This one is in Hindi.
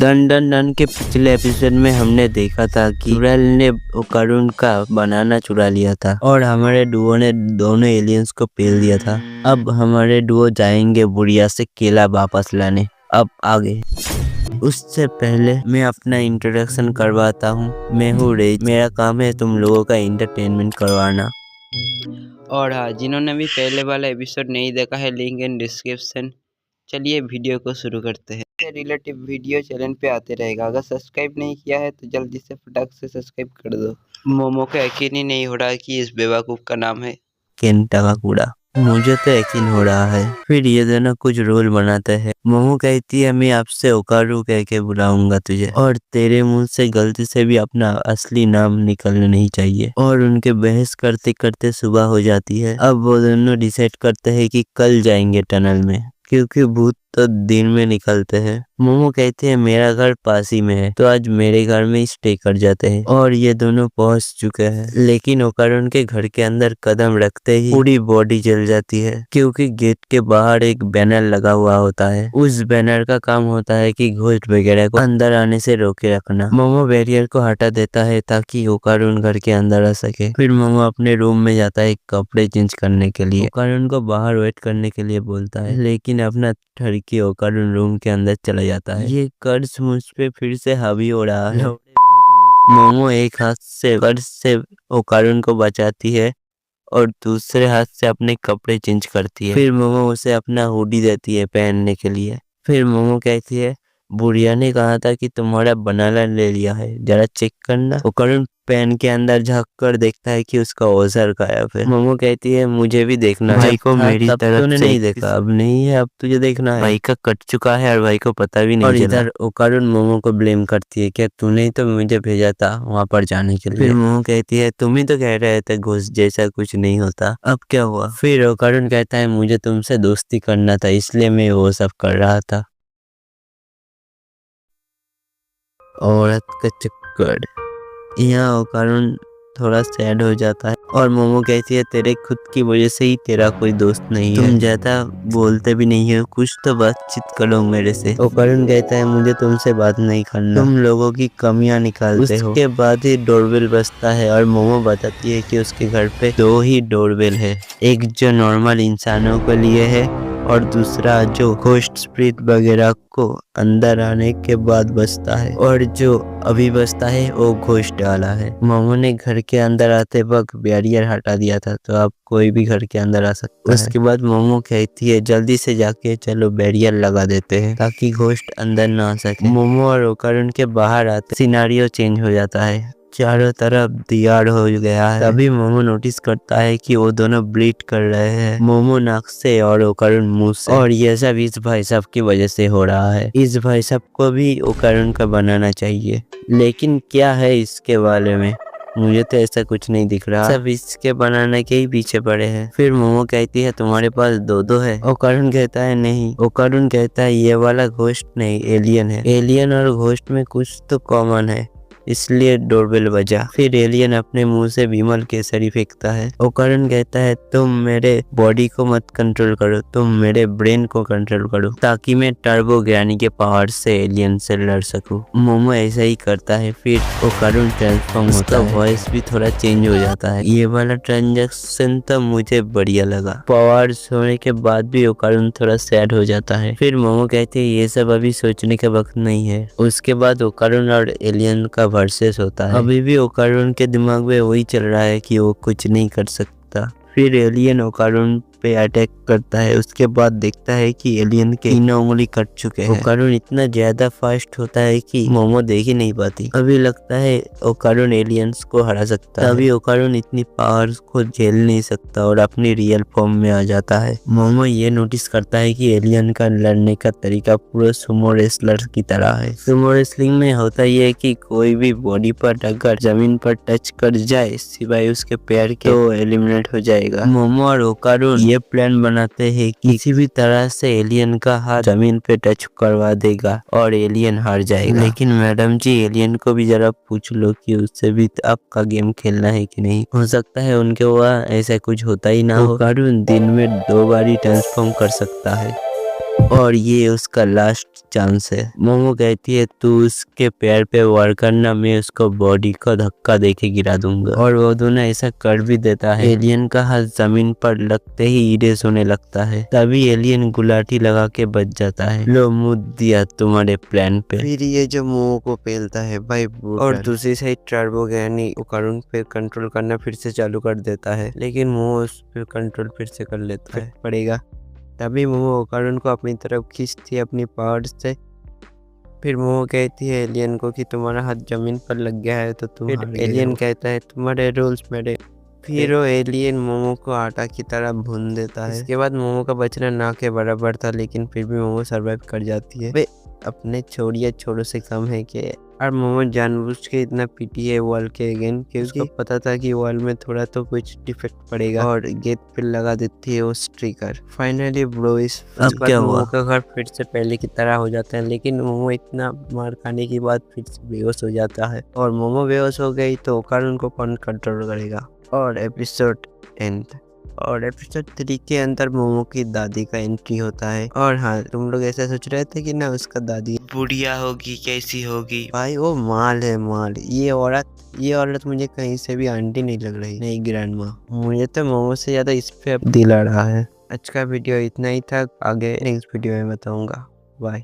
डन डन डन के पिछले एपिसोड में हमने देखा था कि चुड़ैल ने ओकारुन का बनाना चुरा लिया था और हमारे डुओ ने दोनों एलियंस को पेल दिया था। अब हमारे डुओ जाएंगे बुढ़िया से केला वापस लाने। अब आगे उससे पहले मैं अपना इंट्रोडक्शन करवाता हूँ। मैं हूँ रेज। मेरा काम है तुम लोगों का इंटरटेनमेंट करवाना। और हाँ, जिन्होंने भी पहले वाला एपिसोड नहीं देखा है, लिंक इन डिस्क्रिप्शन। चलिए वीडियो को शुरू करते हैं। रिलेटिव वीडियो चैनल पे आते रहेगा। अगर सब्सक्राइब नहीं किया है तो जल्दी से फटाक से सब्सक्राइब कर दो। मोमो को यकीन ही नहीं हो रहा कि इस बेवकूफ का नाम है केंटाकाकुड़ा। मुझे तो यकीन हो रहा है। फिर ये दोनों कुछ रोल बनाते हैं। मोमो कहती है मैं आपसे ओकारू कह के बुलाऊंगा तुझे और तेरे मुंह से गलती से भी अपना असली नाम निकलना नहीं चाहिए। और उनके बहस करते करते सुबह हो जाती है। अब वो दोनों डिसाइड करते हैं कि कल जाएंगे टनल में, क्योंकि भूत तो दिन में निकलते हैं। मोमो कहते हैं मेरा घर पास ही में है तो आज मेरे घर में ही स्टे कर जाते हैं। और ये दोनों पहुंच चुके हैं, लेकिन ओकारुन के घर के अंदर कदम रखते ही पूरी बॉडी जल जाती है, क्योंकि गेट के बाहर एक बैनर लगा हुआ होता है। उस बैनर का काम होता है कि घोस्ट वगैरह को अंदर आने से रोके रखना। मोमो बैरियर को हटा देता है ताकि ओकारुन घर के अंदर आ सके। फिर मोमो अपने रूम में जाता है कपड़े चेंज करने के लिए। ओकारुन को बाहर वेट करने के लिए बोलता है, लेकिन अपना ठरकी ओकारुन रूम के अंदर चला जाता है। ये कर्ज मुझ पे फिर से हावी हो रहा है। मोमो एक हाथ से कर्ज से ओकारुन को बचाती है और दूसरे हाथ से अपने कपड़े चेंज करती है। फिर मोमो उसे अपना हुडी देती है पहनने के लिए। फिर मोमो कहती है बुढ़िया ने कहा था कि तुम्हारा बनाना ले लिया है, जरा चेक करना। ओकारुन पेन के अंदर झांक कर देखता है कि उसका ओझर गायब है। मोमो कहती है मुझे भी देखना है। भाई को मेरी तरफ तूने नहीं देखा, अब नहीं है, अब तुझे देखना है। भाई का कट चुका है और भाई को पता भी नहीं चला। और इधर ओकारुन मोमो को ब्लेम करती है, क्या तूने ही तो मुझे भेजा था वहाँ पर जाने के लिए। फिर मोमो कहती है तुम ही तो कह रहे थे घुस जैसा कुछ नहीं होता, अब क्या हुआ। फिर ओकारुन कहता है मुझे तुमसे दोस्ती करना था, इसलिए मैं वो सब कर रहा था। औरत का चक्कर। यहाँ ओकारुन थोड़ा सैड हो जाता है और मोमो कहती है तेरे खुद की वजह से ही तेरा कोई दोस्त नहीं है, तुम ज्यादा बोलते भी नहीं हो, कुछ तो बातचीत करो मेरे से। ओकारुन कहता है मुझे तुमसे बात नहीं करना, तुम लोगों की कमियां निकालते हो। उसके बाद ही डोरबेल बजता है और मोमो बताती है कि उसके घर पे 2 ही डोरबेल है, एक जो नॉर्मल इंसानों के लिए है और दूसरा जो घोस्ट स्पिरिट वगैरह को अंदर आने के बाद बचता है, और जो अभी बचता है वो घोस्ट वाला है। मोमो ने घर के अंदर आते वक्त बैरियर हटा दिया था, तो अब कोई भी घर के अंदर आ सकता है। उसके बाद मोमो कहती है जल्दी से जाके चलो बैरियर लगा देते हैं ताकि घोस्ट अंदर ना आ सके। मोमो और ओकारुन के बाहर आते सिनारियो चेंज हो जाता है, चारों तरफ दियार हो गया है। तभी मोमो नोटिस करता है कि वो दोनों ब्लीड कर रहे हैं, मोमो नाक से और ओकारुन मुंह से। और ये सब इस भाई साहब की वजह से हो रहा है। इस भाई साहब को भी ओकारुन का बनाना चाहिए, लेकिन क्या है इसके बारे में, मुझे तो ऐसा कुछ नहीं दिख रहा, सब इसके बनाने के ही पीछे पड़े हैं। फिर मोमो कहती है तुम्हारे पास 2 है। ओकारुन कहता है नहीं। ओकारुन कहता है ये वाला घोस्ट नहीं एलियन है, एलियन और घोस्ट में कुछ तो कॉमन है, इसलिए डोरबेल बजा। फिर एलियन अपने मुंह से विमल केसरी फेंकता है। ओकारुन कहता है तुम मेरे बॉडी को मत कंट्रोल करो, तुम मेरे ब्रेन को कंट्रोल करो ताकि मैं टर्बो ज्ञानी के पावर से एलियन से लड़ सकूं। मोमो ऐसा ही करता है। फिर ओकारुन ट्रांसफॉर्म होता है, वॉइस भी थोड़ा चेंज हो जाता है। ये वाला ट्रांजेक्शन तो मुझे बढ़िया लगा। पावर्स होने के बाद भी ओकारुन थोड़ा सैड हो जाता है। फिर मोमो कहते हैं ये सब अभी सोचने का वक्त नहीं है। उसके बाद ओकारुन और एलियन का वर्सेस होता है। अभी भी ओकारुन के दिमाग में वही चल रहा है कि वो कुछ नहीं कर सकता। फिर एलियन ओकारुन पे अटैक करता है। उसके बाद देखता है कि एलियन के 3 उंगली कट चुके हैं। ओकारुन इतना ज्यादा फास्ट होता है कि मोमो देख ही नहीं पाती। अभी लगता है ओकारुन एलियंस को हरा सकता है। तभी ओकारुन इतनी पावर को झेल नहीं सकता और अपनी रियल फॉर्म में आ जाता है। मोमो ये नोटिस करता है कि एलियन का लड़ने का तरीका पूरा सुमो रेसलर की तरह है। सुमो रेसलिंग में होता ये है कि कोई भी बॉडी पर अगर जमीन पर टच कर जाए सिवाय उसके पैर के तो एलिमिनेट हो जाएगा। मोमो और ओकारुन ये प्लान बनाते हैं कि किसी भी तरह से एलियन का हाथ जमीन पे टच करवा देगा और एलियन हार जाएगा। लेकिन मैडम जी एलियन को भी जरा पूछ लो कि उससे भी आपका गेम खेलना है कि नहीं, हो सकता है उनके वहाँ ऐसा कुछ होता ही ना हो। ओकारुन दिन में 2 बार ही ट्रांसफॉर्म कर सकता है। और ये उसका लास्ट चांस है। मोमो कहती है तू उसके पैर पे वार करना, मैं उसको बॉडी को धक्का देके गिरा दूंगा। और वो दोनों ऐसा कर भी देता है। एलियन का हाथ जमीन पर लगते ही इरेज होने लगता है। तभी एलियन गुलाटी लगा के बच जाता है। लो मुँह दिया तुम्हारे प्लान पे। फिर ये जो मोमो को पेलता है भाई, और दूसरी साइड टर्बो यानी उपकरण पे कंट्रोल करना फिर से चालू कर देता है, लेकिन मोमो उस पर कंट्रोल फिर से कर लेता है पड़ेगा। तभी मोमो उपकरण को अपनी तरफ खींचती है अपनी पावर से। फिर मोमो कहती है एलियन को कि तुम्हारा हाथ जमीन पर लग गया है तो तुम हार गए। एलियन कहता है तुम्हारे रूल्स मेरे। फिर वो एलियन मोमो को आटा की तरह भून देता है। इसके बाद मोमो का बचना ना के बराबर था, लेकिन फिर भी मोमो सरवाइव कर जाती है। वे अपने छोरों से कम है कि, और मोमो जानबूझ के इतना पीटी है वॉल के अगेन कि उसको पता था कि वॉल में थोड़ा तो कुछ डिफेक्ट पड़ेगा, और गेट पे लगा देती है वो स्टिकर। फाइनली ब्रो इस क्या हुआ? मोमो का घर फिर से पहले की तरह हो जाता है, लेकिन मोमो इतना मार खाने के बाद फिर से बेहोश हो जाता है। और मोमो बेहोश हो गई तो कारण को कौन कंट्रोल करेगा। और एपिसोड एंड। और एपिसोड 3 के अंदर मोमो की दादी का एंट्री होता है। और हाँ, तुम लोग ऐसा सोच रहे थे कि ना उसका दादी बुढ़िया होगी, कैसी होगी? भाई वो माल है माल। ये औरत मुझे कहीं से भी आंटी नहीं लग रही, नहीं ग्रैंड माँ। मुझे तो मोमो से ज्यादा इस पे दिल आ रहा है। आज का वीडियो इतना ही था, आगे नेक्स्ट वीडियो में बताऊंगा। बाय।